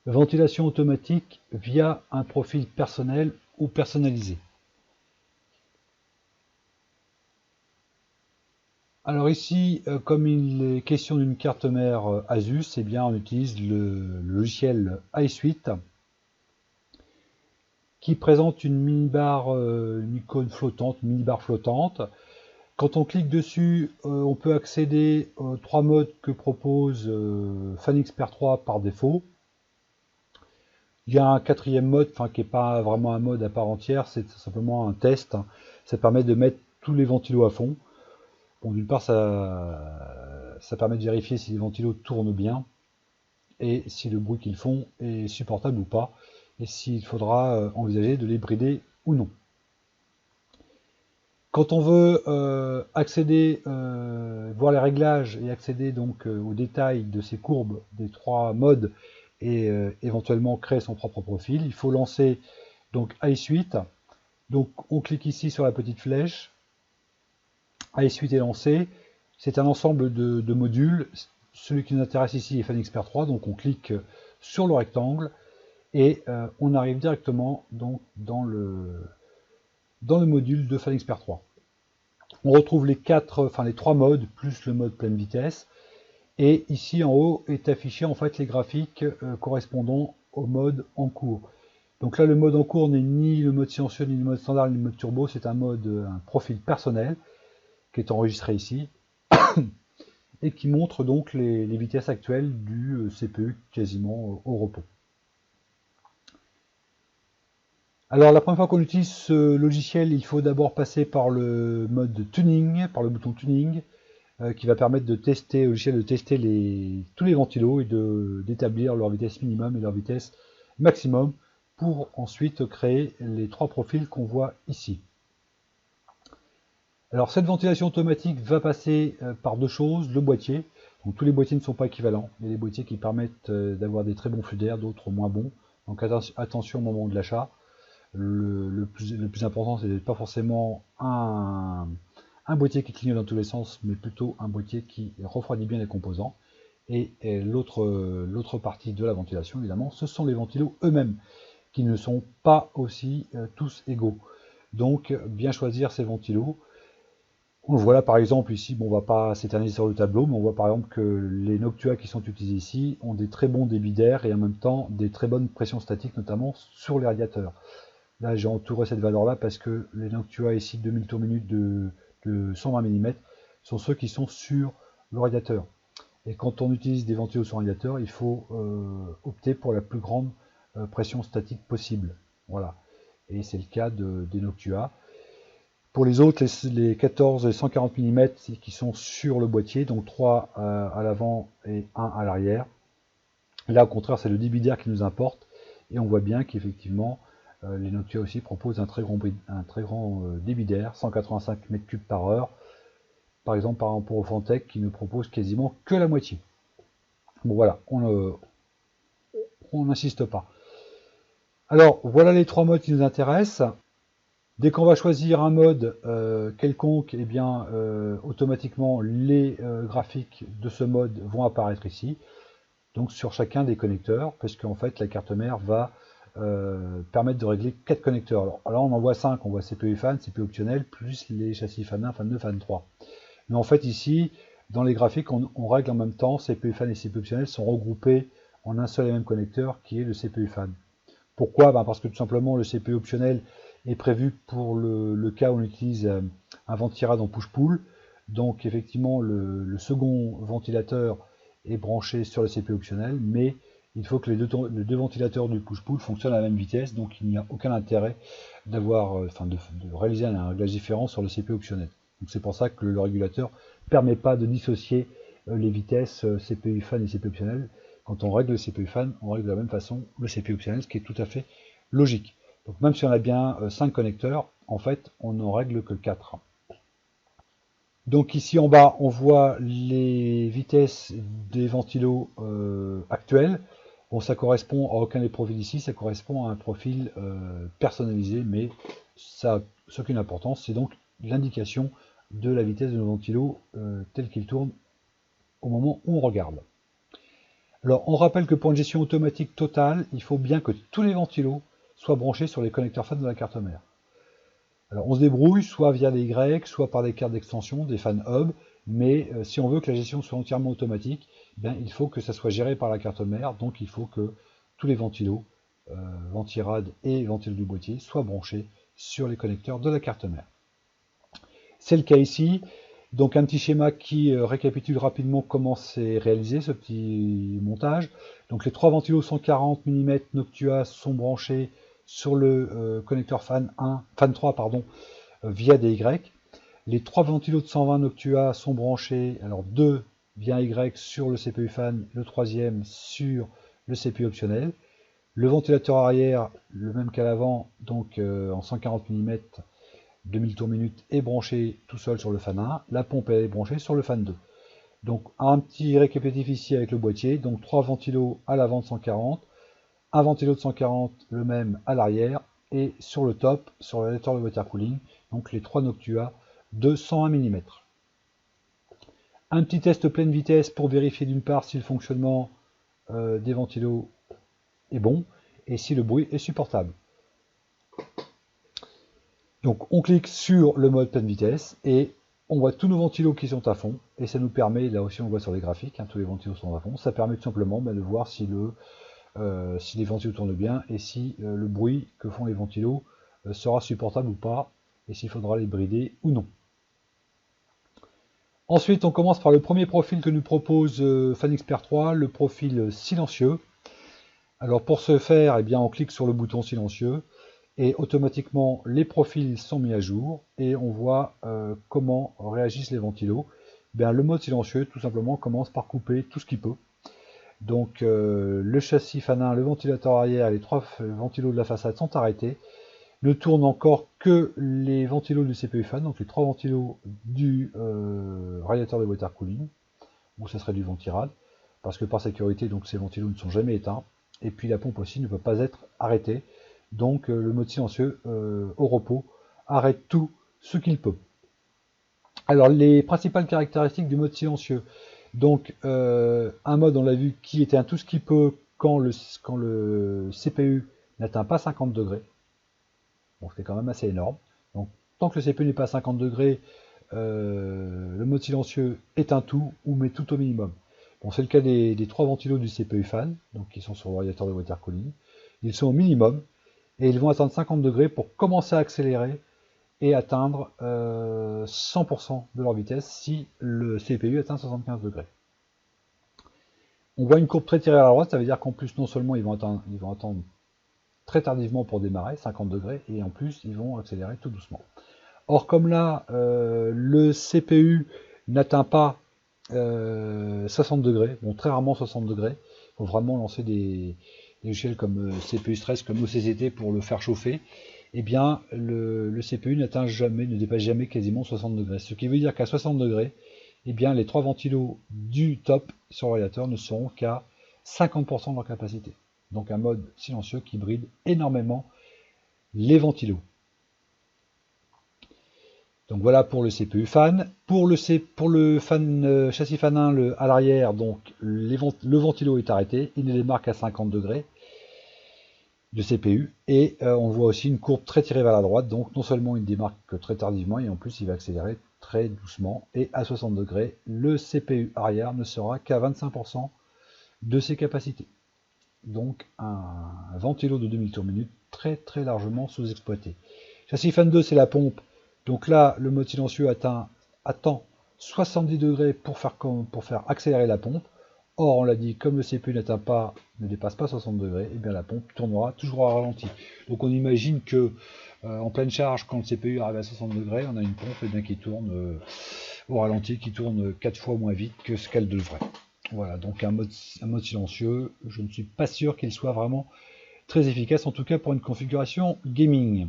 Ventilation automatique via un profil personnel ou personnalisé. Alors ici, comme il est question d'une carte mère Asus, eh bien on utilise le logiciel iSuite qui présente une mini-barre, une icône flottante, une mini-barre flottante. Quand on clique dessus, on peut accéder aux trois modes que propose FanXpert 3 par défaut. Il y a un quatrième mode, enfin qui n'est pas vraiment un mode à part entière, c'est simplement un test. Ça permet de mettre tous les ventilos à fond. Bon, d'une part, ça permet de vérifier si les ventilos tournent bien et si le bruit qu'ils font est supportable ou pas, et s'il faudra envisager de les brider ou non. Quand on veut accéder, voir les réglages et accéder donc aux détails de ces courbes des trois modes et éventuellement créer son propre profil, il faut lancer donc iSuite. Donc on clique ici sur la petite flèche, iSuite est lancé. C'est un ensemble de modules. Celui qui nous intéresse ici est FanXpert 3, donc on clique sur le rectangle et on arrive directement donc dans le module de FanXpert 3. On retrouve les trois modes plus le mode pleine vitesse. Et ici en haut est affiché en fait les graphiques correspondant au mode en cours. Donc là le mode en cours n'est ni le mode silencieux, ni le mode standard, ni le mode turbo, c'est un mode, un profil personnel qui est enregistré ici et qui montre donc les vitesses actuelles du CPU quasiment au repos. Alors la première fois qu'on utilise ce logiciel, il faut d'abord passer par le mode tuning, par le bouton tuning, qui va permettre de tester, au logiciel de tester tous les ventilos et d'établir leur vitesse minimum et leur vitesse maximum pour ensuite créer les trois profils qu'on voit ici. Alors cette ventilation automatique va passer par deux choses, le boîtier. Donc tous les boîtiers ne sont pas équivalents. Il y a des boîtiers qui permettent d'avoir des très bons flux d'air, d'autres moins bons. Donc attention au moment de l'achat. Le plus important, c'est pas forcément un boîtier qui clignote dans tous les sens, mais plutôt un boîtier qui refroidit bien les composants. Et l'autre partie de la ventilation, évidemment, ce sont les ventilos eux-mêmes, qui ne sont pas aussi tous égaux. Donc bien choisir ces ventilos. On le voit là par exemple ici, bon, on ne va pas s'éterniser sur le tableau, mais on voit par exemple que les Noctua qui sont utilisés ici ont des très bons débits d'air et en même temps des très bonnes pressions statiques, notamment sur les radiateurs. Là j'ai entouré cette valeur là parce que les Noctua ici 2000 tours minute de 120 mm sont ceux qui sont sur le radiateur. Et quand on utilise des ventilos sur radiateur, il faut opter pour la plus grande pression statique possible. Voilà. Et c'est le cas des Noctua. Pour les autres, les 14 et 140 mm qui sont sur le boîtier, donc 3 à l'avant et 1 à l'arrière. Là, au contraire, c'est le débit d'air qui nous importe. Et on voit bien qu'effectivement, les Noctua aussi proposent un très grand débit d'air, 185 m3 par heure. Par exemple, par rapport au Fantech qui ne propose quasiment que la moitié. Bon voilà, on n'insiste pas. Alors, voilà les trois modes qui nous intéressent. Dès qu'on va choisir un mode quelconque, eh bien, automatiquement, les graphiques de ce mode vont apparaître ici, donc sur chacun des connecteurs, parce qu'en fait, la carte mère va permettre de régler 4 connecteurs. Alors là, on en voit 5, on voit CPU fan, CPU optionnel, plus les châssis fan 1, fan 2, fan 3. Mais en fait, ici, dans les graphiques, on règle en même temps, CPU fan et CPU optionnel sont regroupés en un seul et même connecteur, qui est le CPU fan. Pourquoi? Parce que tout simplement, le CPU optionnel est prévu pour le cas où on utilise un ventirad en push-pull. Donc effectivement, le second ventilateur est branché sur le CPU optionnel, mais il faut que les deux ventilateurs du push-pull fonctionnent à la même vitesse, donc il n'y a aucun intérêt d'avoir, de réaliser un réglage différent sur le CPU optionnel. Donc c'est pour ça que le régulateur ne permet pas de dissocier les vitesses CPU fan et CPU optionnel. Quand on règle le CPU fan, on règle de la même façon le CPU optionnel, ce qui est tout à fait logique. Donc même si on a bien 5 connecteurs, en fait, on n'en règle que 4. Donc ici en bas, on voit les vitesses des ventilos actuels. Bon, ça correspond à aucun des profils ici, ça correspond à un profil personnalisé, mais ça n'a aucune importance. C'est donc l'indication de la vitesse de nos ventilos tels qu'ils tournent au moment où on regarde. Alors, on rappelle que pour une gestion automatique totale, il faut bien que tous les ventilos soient branchés sur les connecteurs fans de la carte mère. Alors, on se débrouille soit via des Y, soit par des cartes d'extension, des fan hub, mais si on veut que la gestion soit entièrement automatique, bien, il faut que ça soit géré par la carte mère, donc il faut que tous les ventilos, ventirad et ventilos du boîtier, soient branchés sur les connecteurs de la carte mère. C'est le cas ici. Donc un petit schéma qui récapitule rapidement comment c'est réalisé ce petit montage. Donc les trois ventilos 140 mm Noctua sont branchés sur le connecteur fan 3 pardon, via des Y. Les trois ventilos de 120 Noctua sont branchés, alors deux via Y sur le CPU fan, le troisième sur le CPU optionnel. Le ventilateur arrière, le même qu'à l'avant, donc en 140 mm 2000 tours minute est branché tout seul sur le fan 1, la pompe est branchée sur le fan 2. Donc un petit récapitulatif ici avec le boîtier, donc 3 ventilos à l'avant de 140, un ventilo de 140 le même à l'arrière, et sur le top, sur le radiateur de water cooling, donc les 3 Noctua de 101 mm. Un petit test pleine vitesse pour vérifier d'une part si le fonctionnement des ventilos est bon, et si le bruit est supportable. Donc on clique sur le mode pleine vitesse et on voit tous nos ventilos qui sont à fond et ça nous permet, là aussi on le voit sur les graphiques, hein, tous les ventilos sont à fond, ça permet tout simplement de voir si, si les ventilos tournent bien et si le bruit que font les ventilos sera supportable ou pas et s'il faudra les brider ou non. Ensuite on commence par le premier profil que nous propose FanXpert 3, le profil silencieux. Alors pour ce faire, eh bien, on clique sur le bouton silencieux et automatiquement les profils sont mis à jour et on voit comment réagissent les ventilos. Bien, le mode silencieux tout simplement commence par couper tout ce qu'il peut. Donc le châssis fan 1, le ventilateur arrière et les trois ventilos de la façade sont arrêtés. Ne tournent encore que les ventilos du CPU fan, donc les trois ventilos du radiateur de water cooling, ou ça serait du ventirad, parce que par sécurité donc ces ventilos ne sont jamais éteints. Et puis la pompe aussi ne peut pas être arrêtée. Donc le mode silencieux au repos arrête tout ce qu'il peut. Alors les principales caractéristiques du mode silencieux. Donc un mode, on l'a vu, qui éteint tout ce qu'il peut quand le CPU n'atteint pas 50 degrés. Donc c'est quand même assez énorme. Donc tant que le CPU n'est pas à 50 degrés, le mode silencieux éteint tout ou met tout au minimum. Bon, c'est le cas des trois ventilos du CPU fan, donc qui sont sur le radiateur de water cooling. Ils sont au minimum et ils vont atteindre 50 degrés pour commencer à accélérer et atteindre 100% de leur vitesse si le CPU atteint 75 degrés. On voit une courbe très tirée à la droite, ça veut dire qu'en plus non seulement ils vont attendre très tardivement pour démarrer, 50 degrés, et en plus ils vont accélérer tout doucement. Or comme là, le CPU n'atteint pas 60 degrés, bon très rarement 60 degrés, il faut vraiment lancer des logiciels comme CPU Stress, comme OCCT pour le faire chauffer, eh bien le CPU n'atteint jamais, ne dépasse jamais quasiment 60 degrés. Ce qui veut dire qu'à 60 degrés, eh bien les trois ventilos du top sur le radiateur ne seront qu'à 50% de leur capacité. Donc un mode silencieux qui bride énormément les ventilos. Donc voilà pour le CPU fan. Pour le fan, châssis fan 1 à l'arrière, donc le ventilo est arrêté, il ne démarre qu'à 50 degrés de CPU. Et on voit aussi une courbe très tirée vers la droite, donc non seulement il démarre que très tardivement, et en plus il va accélérer très doucement. Et à 60 degrés, le CPU arrière ne sera qu'à 25% de ses capacités. Donc un ventilo de 2000 tours minute très très largement sous-exploité. Châssis fan 2, c'est la pompe. Donc là, le mode silencieux attend 70 degrés pour faire accélérer la pompe. Or, on l'a dit, comme le CPU ne dépasse pas 60 degrés, et bien la pompe tournera toujours à ralenti. Donc on imagine que en pleine charge, quand le CPU arrive à 60 degrés, on a une pompe qui tourne au ralenti, qui tourne 4 fois moins vite que ce qu'elle devrait. Voilà, donc un mode silencieux, je ne suis pas sûr qu'il soit vraiment très efficace, en tout cas pour une configuration gaming.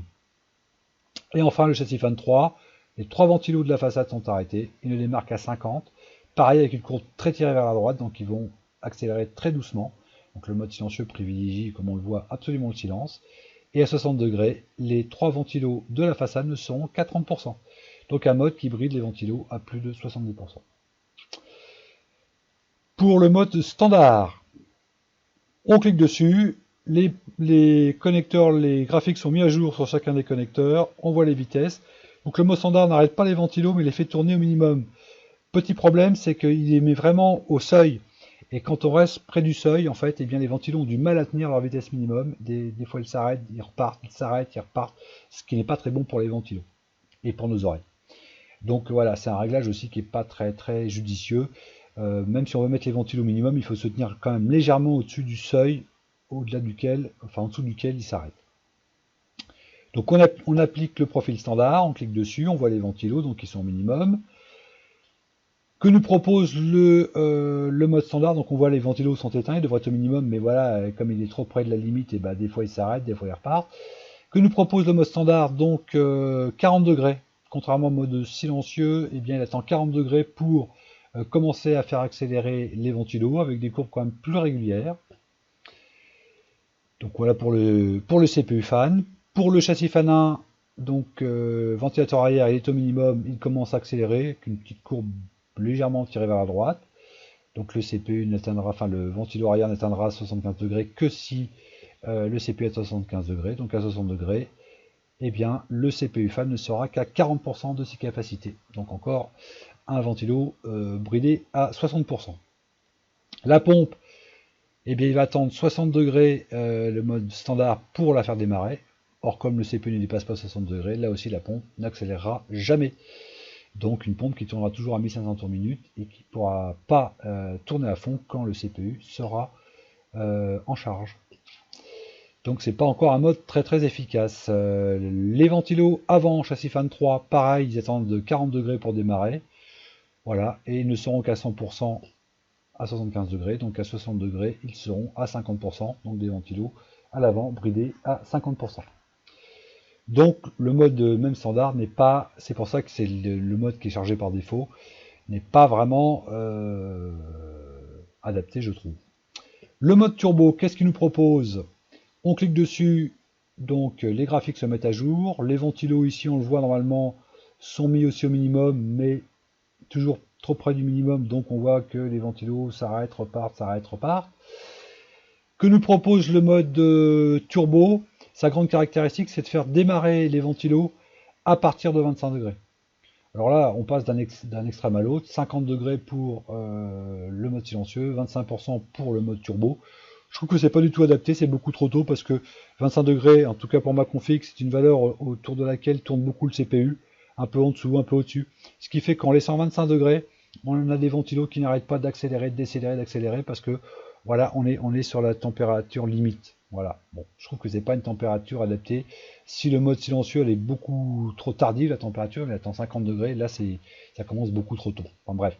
Et enfin le châssis fan 3, les trois ventilos de la façade sont arrêtés, ils ne démarrent qu'à 50, pareil avec une courbe très tirée vers la droite, donc ils vont accélérer très doucement, donc le mode silencieux privilégie, comme on le voit, absolument le silence, et à 60 degrés, les trois ventilos de la façade ne seront qu'à 30%, donc un mode qui bride les ventilos à plus de 70%. Pour le mode standard, On clique dessus, les connecteurs, les graphiques sont mis à jour sur chacun des connecteurs, on voit les vitesses. Donc le mode standard n'arrête pas les ventilos, mais les fait tourner au minimum. Petit problème, c'est qu'il les met vraiment au seuil. Et quand on reste près du seuil, en fait, eh bien, les ventilos ont du mal à tenir leur vitesse minimum. Des fois, ils s'arrêtent, ils repartent, ils s'arrêtent, ils repartent, ce qui n'est pas très bon pour les ventilos et pour nos oreilles. Donc voilà, c'est un réglage aussi qui n'est pas très très judicieux. Même si on veut mettre les ventilos au minimum, il faut se tenir quand même légèrement au-dessus du seuil, au-delà duquel, enfin en dessous duquel il s'arrête. Donc on applique le profil standard, on clique dessus, on voit les ventilos, donc ils sont au minimum. Que nous propose le mode standard, donc on voit les ventilos sont éteints, ils devraient être au minimum, mais voilà, comme il est trop près de la limite, et ben, des fois ils s'arrêtent, des fois ils repartent. Que nous propose le mode standard, donc 40 degrés, contrairement au mode silencieux, et bien il attend 40 degrés pour commencer à faire accélérer les ventilos avec des courbes quand même plus régulières. Donc voilà pour le CPU fan. Pour le châssis fan 1, donc ventilateur arrière, il est au minimum, il commence à accélérer avec une petite courbe légèrement tirée vers la droite. Donc le CPU n'atteindra, enfin le ventilo arrière n'atteindra 75 degrés que si le CPU est à 75 degrés. Donc à 60 degrés, eh bien le CPU fan ne sera qu'à 40% de ses capacités. Donc encore un ventilo bridé à 60%. La pompe, eh bien, il va attendre 60 degrés le mode standard pour la faire démarrer. Or, comme le CPU ne dépasse pas 60 degrés, là aussi la pompe n'accélérera jamais. Donc une pompe qui tournera toujours à 1500 tours minute et qui ne pourra pas tourner à fond quand le CPU sera en charge. Donc c'est pas encore un mode très très efficace. Les ventilos avant châssis fan 3, pareil, ils attendent 40 degrés pour démarrer. Voilà, et ils ne seront qu'à 100% à 75 degrés, donc à 60 degrés, ils seront à 50%, donc des ventilos à l'avant bridés à 50%. Donc le mode même standard n'est pas, c'est pour ça que c'est le mode qui est chargé par défaut, n'est pas vraiment adapté, je trouve. Le mode turbo, qu'est-ce qu'il nous propose? On clique dessus, donc les graphiques se mettent à jour, les ventilos ici on le voit normalement sont mis aussi au minimum, mais toujours trop près du minimum, donc on voit que les ventilos s'arrêtent, repartent, s'arrêtent, repartent. Que nous propose le mode turbo? Sa grande caractéristique, c'est de faire démarrer les ventilos à partir de 25 degrés. Alors là, on passe d'un extrême à l'autre, 50 degrés pour le mode silencieux, 25% pour le mode turbo. Je trouve que c'est pas du tout adapté, c'est beaucoup trop tôt parce que 25 degrés, en tout cas pour ma config, c'est une valeur autour de laquelle tourne beaucoup le CPU, un peu en dessous, un peu au-dessus. Ce qui fait qu'en laissant 25 degrés, on a des ventilos qui n'arrêtent pas d'accélérer, de décélérer, d'accélérer parce que voilà, on est sur la température limite. Voilà. Bon, je trouve que c'est pas une température adaptée. Si le mode silencieux elle est beaucoup trop tardive, la température, elle attend 50 degrés, là ça commence beaucoup trop tôt. Enfin bref.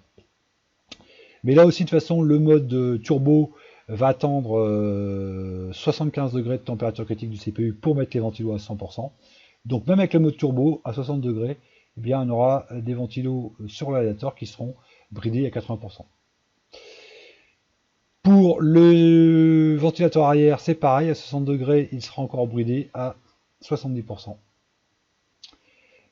Mais là aussi de toute façon, le mode turbo va attendre 75 degrés de température critique du CPU pour mettre les ventilos à 100%. Donc même avec le mode turbo à 60 degrés, eh bien, on aura des ventilos sur le radiateur qui seront bridés à 80%. Pour le ventilateur arrière, c'est pareil, à 60 degrés, il sera encore bridé à 70%.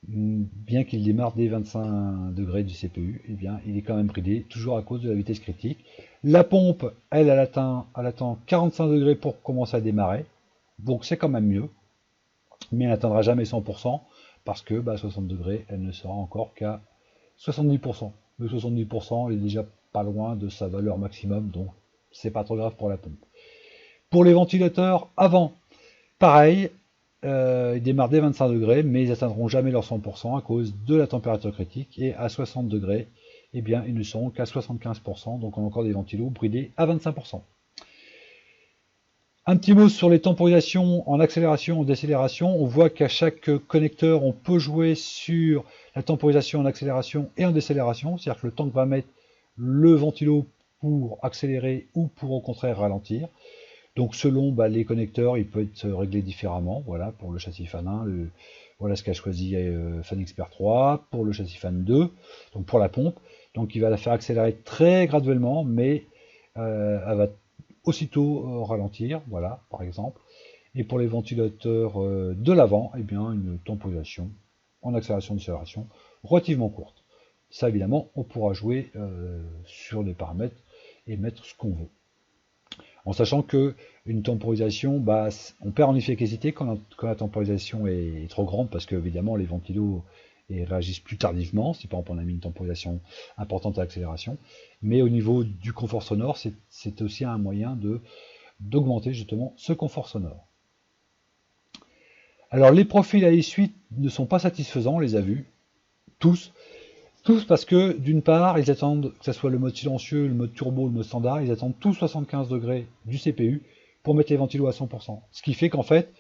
Bien qu'il démarre dès 25 degrés du CPU, eh bien, il est quand même bridé, toujours à cause de la vitesse critique. La pompe, elle attend 45 degrés pour commencer à démarrer, donc c'est quand même mieux, mais elle n'atteindra jamais 100%, parce que 60 degrés, elle ne sera encore qu'à 70%. Le 70% est déjà pas loin de sa valeur maximum, donc c'est pas trop grave pour la pompe. Pour les ventilateurs avant, pareil, ils démarrent dès 25 degrés, mais ils n'atteindront jamais leur 100% à cause de la température critique, et à 60 degrés, eh bien, ils ne seront qu'à 75%, donc on a encore des ventilos bridés à 25%. Un petit mot sur les temporisations en accélération, en décélération. On voit qu'à chaque connecteur, on peut jouer sur la temporisation en accélération et en décélération, c'est-à-dire que le temps que va mettre le ventilo pour accélérer ou pour au contraire ralentir. Donc selon les connecteurs, il peut être réglé différemment. Voilà, pour le châssis fan 1, voilà ce qu'a choisi Fan Expert 3. Pour le châssis fan 2, donc pour la pompe, donc il va la faire accélérer très graduellement, mais elle va aussitôt ralentir, voilà, par exemple. Et pour les ventilateurs de l'avant, eh bien une temporisation en accélération-décélération relativement courte. Ça évidemment, on pourra jouer sur les paramètres et mettre ce qu'on veut. En sachant que une temporisation, bah, on perd en efficacité quand la temporisation est trop grande, parce que évidemment les ventilos réagissent plus tardivement, si par exemple on a mis une temporisation importante à l'accélération. Mais au niveau du confort sonore, c'est aussi un moyen d'augmenter justement ce confort sonore. Alors les profils à essuie ne sont pas satisfaisants, on les a vus, tous. Tous parce que, d'une part, ils attendent, que ce soit le mode silencieux, le mode turbo, le mode standard, ils attendent tous 75 degrés du CPU pour mettre les ventilos à 100%. Ce qui fait qu'en fait,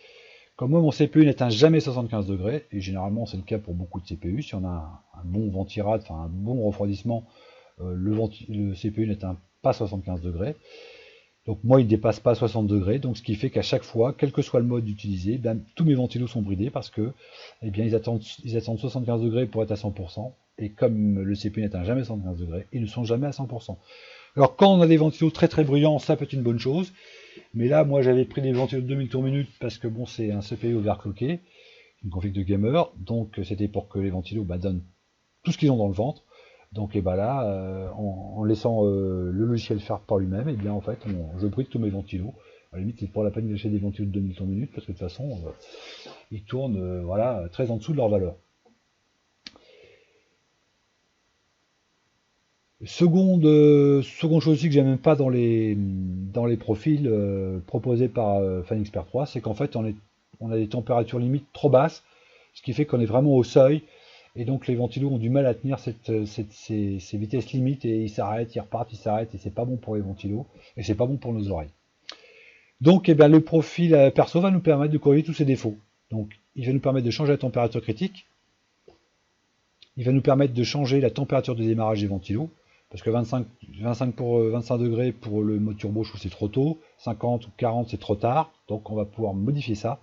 comme moi mon CPU n'atteint jamais 75 degrés, et généralement c'est le cas pour beaucoup de CPU, si on a un bon ventirad, enfin un bon refroidissement, le CPU n'atteint pas 75 degrés. Donc moi il ne dépasse pas 60 degrés, donc ce qui fait qu'à chaque fois, quel que soit le mode utilisé, ben, tous mes ventilos sont bridés parce que eh bien, ils attendent 75 degrés pour être à 100%, et comme le CPU n'atteint jamais 115 degrés, ils ne sont jamais à 100%. Alors quand on a des ventilos très très bruyants, ça peut être une bonne chose, mais là moi j'avais pris des ventilos de 2000 tours minute parce que bon c'est un CPU overclocké, une config de gamer, donc c'était pour que les ventilos donnent tout ce qu'ils ont dans le ventre. Donc et bah là, en laissant le logiciel faire par lui-même, et bien en fait, je bride tous mes ventilos. À la limite, c'est pas la peine d'acheter des ventilos de 2000 tours minute parce que de toute façon, ils tournent voilà, très en dessous de leur valeur. Seconde chose aussi que j'aime pas dans les profils proposés par FanXpert 3, c'est qu'en fait on a des températures limites trop basses, ce qui fait qu'on est vraiment au seuil, et donc les ventilos ont du mal à tenir ces vitesses limites, et ils s'arrêtent, ils repartent, ils s'arrêtent, et c'est pas bon pour les ventilos, et c'est pas bon pour nos oreilles. Donc eh bien, le profil perso va nous permettre de corriger tous ces défauts. Donc il va nous permettre de changer la température critique, il va nous permettre de changer la température de démarrage des ventilos, parce que 25 degrés pour le mode turbo, je trouve c'est trop tôt, 50 ou 40 c'est trop tard, donc on va pouvoir modifier ça.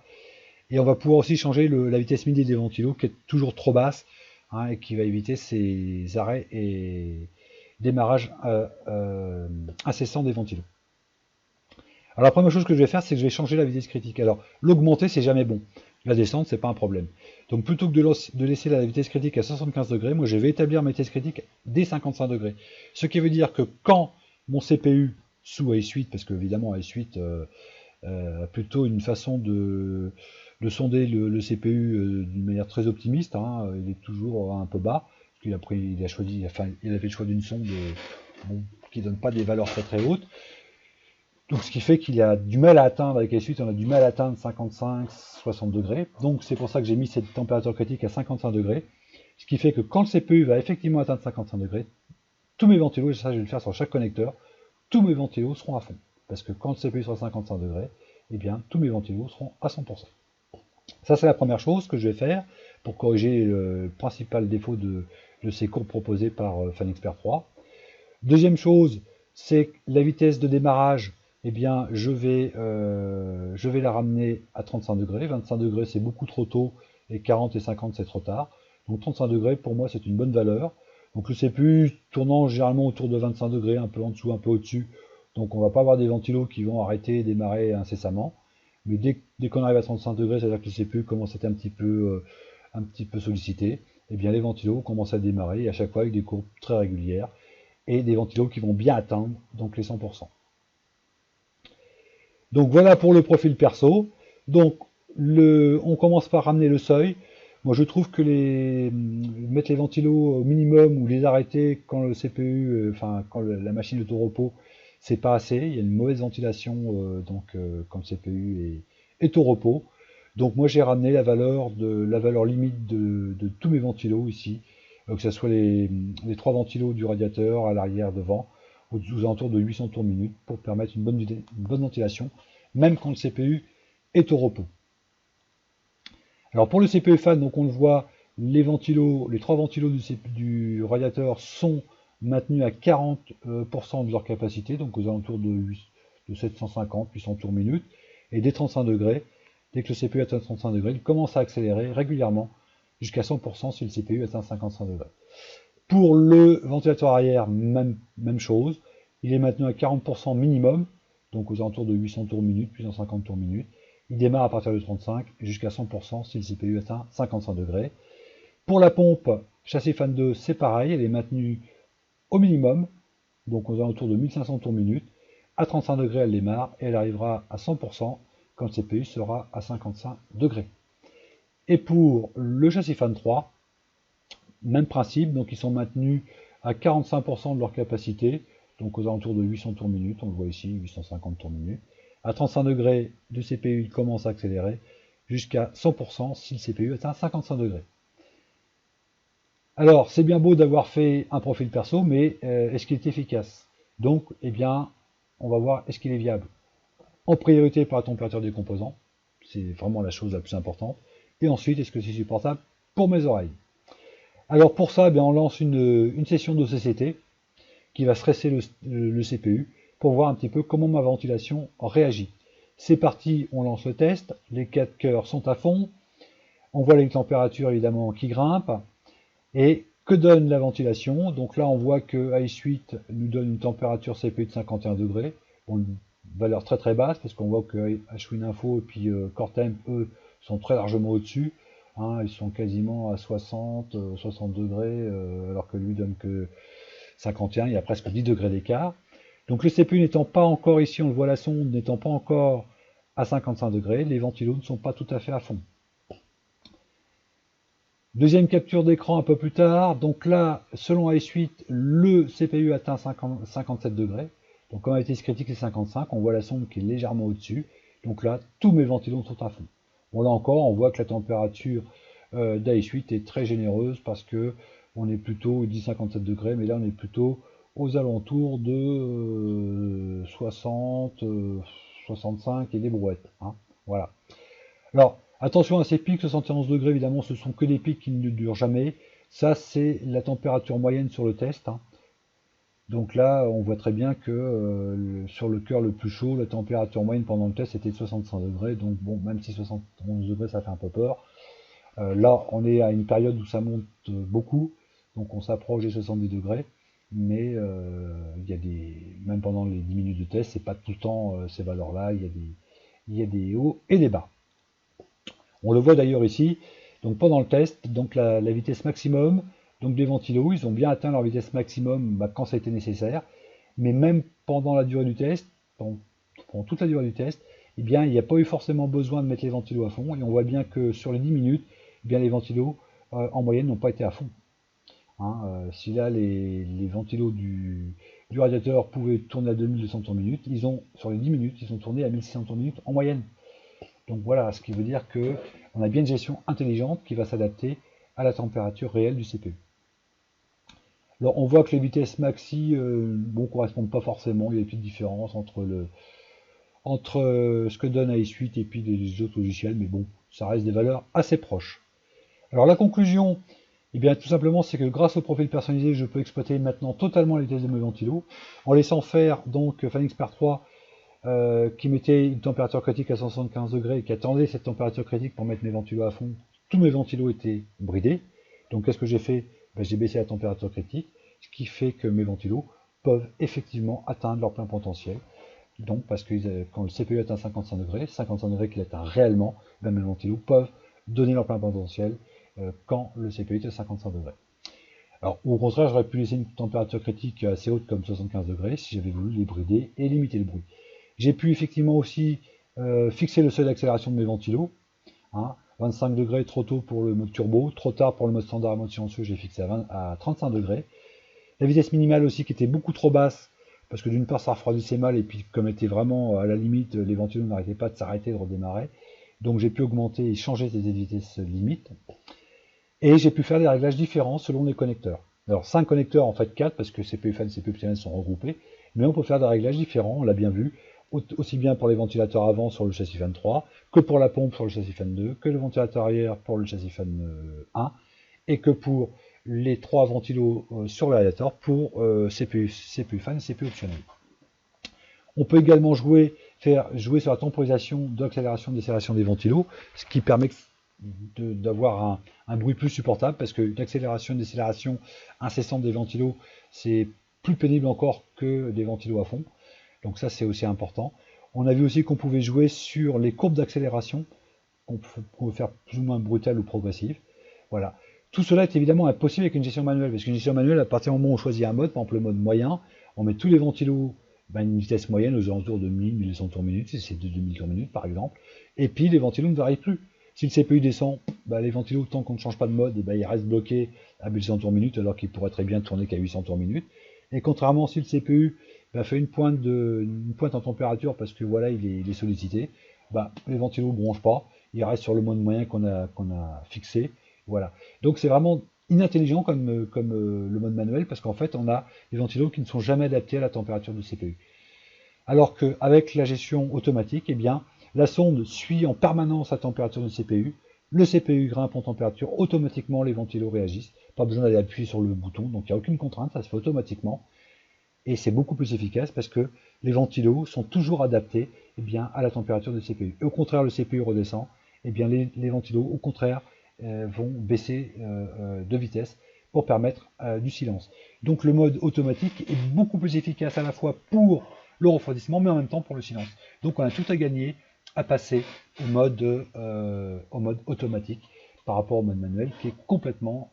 Et on va pouvoir aussi changer la vitesse midi des ventilos, qui est toujours trop basse, hein, et qui va éviter ces arrêts et démarrage incessant des ventilos. Alors la première chose que je vais faire, c'est que je vais changer la vitesse critique. Alors l'augmenter, c'est jamais bon. La descente, c'est pas un problème. Donc plutôt que de laisser la vitesse critique à 75 degrés, moi je vais établir ma vitesse critique dès 55 degrés. Ce qui veut dire que quand mon CPU sous A8, parce que évidemment A8 a plutôt une façon de sonder le CPU d'une manière très optimiste, hein, il est toujours un peu bas, parce qu'il a pris, il a choisi, enfin, il a fait le choix d'une sonde bon, qui donne pas des valeurs très très hautes. Donc ce qui fait qu'il a du mal à atteindre, avec les suites, on a du mal à atteindre 55-60 degrés. Donc c'est pour ça que j'ai mis cette température critique à 55 degrés. Ce qui fait que quand le CPU va effectivement atteindre 55 degrés, tous mes ventilos, et ça je vais le faire sur chaque connecteur, tous mes ventilos seront à fond. Parce que quand le CPU sera à 55 degrés, eh bien tous mes ventilos seront à 100%. Ça c'est la première chose que je vais faire pour corriger le principal défaut de ces courbes proposées par FanXpert 3. Deuxième chose, c'est la vitesse de démarrage. Eh bien, je vais la ramener à 35 degrés. 25 degrés, c'est beaucoup trop tôt, et 40 et 50, c'est trop tard. Donc 35 degrés, pour moi, c'est une bonne valeur. Donc le CPU tournant généralement autour de 25 degrés, un peu en dessous, un peu au-dessus. Donc on va pas avoir des ventilos qui vont arrêter et démarrer incessamment. Mais dès qu'on arrive à 35 degrés, c'est-à-dire que le CPU commence à être un petit peu sollicité, eh bien les ventilos commencent à démarrer, et à chaque fois avec des courbes très régulières, et des ventilos qui vont bien atteindre donc les 100%. Donc voilà pour le profil perso. Donc on commence par ramener le seuil. Moi je trouve que mettre les ventilos au minimum ou les arrêter quand le CPU, enfin quand la machine est au repos, c'est pas assez. Il y a une mauvaise ventilation quand le CPU est au repos. Donc moi j'ai ramené la valeur limite de tous mes ventilos ici, que ce soit les 3 ventilos du radiateur à l'arrière devant, aux alentours de 800 tours minute, pour permettre une bonne ventilation, même quand le CPU est au repos. Alors pour le CPU fan, donc on le voit, les 3 ventilos du radiateur sont maintenus à 40% de leur capacité, donc aux alentours de 750-800 tours minute, et dès 35 degrés, dès que le CPU atteint 35 degrés, il commence à accélérer régulièrement jusqu'à 100% si le CPU atteint 55 degrés. Pour le ventilateur arrière, même chose, il est maintenu à 40% minimum, donc aux alentours de 800 tours minute, 850 tours minute. Il démarre à partir de 35 jusqu'à 100% si le CPU atteint 55 degrés. Pour la pompe châssis fan 2, c'est pareil, elle est maintenue au minimum, donc aux alentours de 1500 tours minute. À 35 degrés, elle démarre et elle arrivera à 100% quand le CPU sera à 55 degrés. Et pour le châssis fan 3, même principe, donc ils sont maintenus à 45% de leur capacité, donc aux alentours de 800 tours minute, on le voit ici, 850 tours minute. À 35 degrés, le CPU il commence à accélérer jusqu'à 100% si le CPU atteint 55 degrés. Alors, c'est bien beau d'avoir fait un profil perso, mais est-ce qu'il est efficace? Donc, eh bien, on va voir est-ce qu'il est viable. En priorité par la température des composants, c'est vraiment la chose la plus importante. Et ensuite, est-ce que c'est supportable pour mes oreilles? Alors pour ça, on lance une session de CCT qui va stresser le CPU pour voir un petit peu comment ma ventilation réagit. C'est parti, on lance le test, les 4 cœurs sont à fond, on voit les températures évidemment qui grimpent, et que donne la ventilation? Donc là on voit que iSuite nous donne une température CPU de 51 degrés, bon, une valeur très très basse, parce qu'on voit que HWinInfo et puis CoreTemp, eux, sont très largement au-dessus. Hein, ils sont quasiment à 60, 60 degrés, alors que lui donne que 51, il y a presque 10 degrés d'écart. Donc le CPU n'étant pas encore ici, on le voit la sonde, n'étant pas encore à 55 degrés, les ventilos ne sont pas tout à fait à fond. Deuxième capture d'écran un peu plus tard, donc là, selon iSuite, le CPU atteint 57 degrés. Donc comme la vitesse critique c'est 55, on voit la sonde qui est légèrement au-dessus. Donc là, tous mes ventilos sont à fond. Bon là encore, on voit que la température d'iSuite est très généreuse parce que on est plutôt, il dit 57 degrés, mais là on est plutôt aux alentours de 60, 65 et des brouettes. Hein, voilà. Alors, attention à ces pics, 71 degrés, évidemment, ce sont que des pics qui ne durent jamais. Ça, c'est la température moyenne sur le test. Hein. Donc là, on voit très bien que sur le cœur le plus chaud, la température moyenne pendant le test était de 65 degrés. Donc bon, même si 71 degrés, ça fait un peu peur. Là, on est à une période où ça monte beaucoup. Donc on s'approche des 70 degrés. Mais il y a même pendant les 10 minutes de test, c'est pas tout le temps ces valeurs-là. Il y a des hauts et des bas. On le voit d'ailleurs ici, donc pendant le test, donc la vitesse maximum, donc des ventilos, ils ont bien atteint leur vitesse maximum quand ça a été nécessaire, mais même pendant la durée du test, pendant toute la durée du test, eh bien, il n'y a pas eu forcément besoin de mettre les ventilos à fond, et on voit bien que sur les 10 minutes, eh bien, les ventilos en moyenne n'ont pas été à fond. Hein, si là les ventilos du radiateur pouvaient tourner à 2200 tours minute, sur les 10 minutes, ils ont tourné à 1600 tours minute en moyenne. Donc voilà, ce qui veut dire qu'on a bien une gestion intelligente qui va s'adapter à la température réelle du CPU. Alors on voit que les vitesses maxi ne correspondent pas forcément, il y a des petites différences entre ce que donne iSuite et puis les autres logiciels, mais bon, ça reste des valeurs assez proches. Alors la conclusion, eh bien tout simplement, c'est que grâce au profil personnalisé, je peux exploiter maintenant totalement les tests de mes ventilos, en laissant faire donc FanXpert 3 qui mettait une température critique à 175 degrés et qui attendait cette température critique pour mettre mes ventilos à fond. Tous mes ventilos étaient bridés. Donc qu'est-ce que j'ai fait? J'ai baissé la température critique, ce qui fait que mes ventilos peuvent effectivement atteindre leur plein potentiel. Donc parce que quand le CPU atteint 55 degrés qu'il atteint réellement, mes ventilos peuvent donner leur plein potentiel quand le CPU est à 55 degrés. Alors au contraire, j'aurais pu laisser une température critique assez haute comme 75 degrés si j'avais voulu les brider et limiter le bruit. J'ai pu effectivement aussi fixer le seuil d'accélération de mes ventilos. Hein, 25 degrés trop tôt pour le mode turbo, trop tard pour le mode standard et mode silencieux, j'ai fixé à 35 degrés. La vitesse minimale aussi qui était beaucoup trop basse, parce que d'une part ça refroidissait mal, et puis comme était vraiment à la limite, les ventilos n'arrêtaient pas de s'arrêter, de redémarrer. Donc j'ai pu augmenter et changer ces vitesses limites. Et j'ai pu faire des réglages différents selon les connecteurs. Alors 5 connecteurs, en fait 4, parce que CPU fan et CPU optionnel sont regroupés, mais on peut faire des réglages différents, on l'a bien vu, aussi bien pour les ventilateurs avant sur le châssis fan 3, que pour la pompe sur le châssis fan 2, que le ventilateur arrière pour le châssis fan 1, et que pour les 3 ventilos sur le radiateur pour CPU fan et CPU optionnel. On peut également jouer sur la temporisation d'accélération et décélération des ventilos, ce qui permet d'avoir un bruit plus supportable, parce qu'une accélération et une décélération incessante des ventilos, c'est plus pénible encore que des ventilos à fond. Donc ça c'est aussi important. On a vu aussi qu'on pouvait jouer sur les courbes d'accélération, qu'on pouvait faire plus ou moins brutales ou progressives. Voilà. Tout cela est évidemment impossible avec une gestion manuelle, parce qu'une gestion manuelle, à partir du moment où on choisit un mode, par exemple le mode moyen, on met tous les ventilos ben, une vitesse moyenne aux alentours de 1000-1200 tours minute, si c'est de 2000 tours minute par exemple. Et puis les ventilos ne varient plus. Si le CPU descend, ben, les ventilos, tant qu'on ne change pas de mode, et ben, ils restent bloqués à 1100 tours minute alors qu'ils pourraient très bien tourner qu'à 800 tours minute. Et contrairement si le CPU ben, fait une pointe en température parce que voilà, il est sollicité, ben, les ventilos ne bronchent pas, ils restent sur le mode moyen qu'on a fixé. Voilà. Donc c'est vraiment inintelligent comme le mode manuel parce qu'en fait on a des ventilos qui ne sont jamais adaptés à la température du CPU. Alors qu'avec la gestion automatique, eh bien, la sonde suit en permanence la température du CPU, le CPU grimpe en température, automatiquement les ventilos réagissent, pas besoin d'aller appuyer sur le bouton, donc il n'y a aucune contrainte, ça se fait automatiquement, et c'est beaucoup plus efficace parce que les ventilos sont toujours adaptés eh bien, à la température du CPU. Et au contraire, le CPU redescend, eh bien, les ventilos, au contraire, vont baisser de vitesse pour permettre du silence. Donc le mode automatique est beaucoup plus efficace à la fois pour le refroidissement, mais en même temps pour le silence. Donc on a tout à gagner à passer au mode automatique par rapport au mode manuel qui est complètement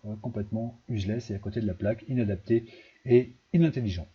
useless et à côté de la plaque, inadapté et inintelligent.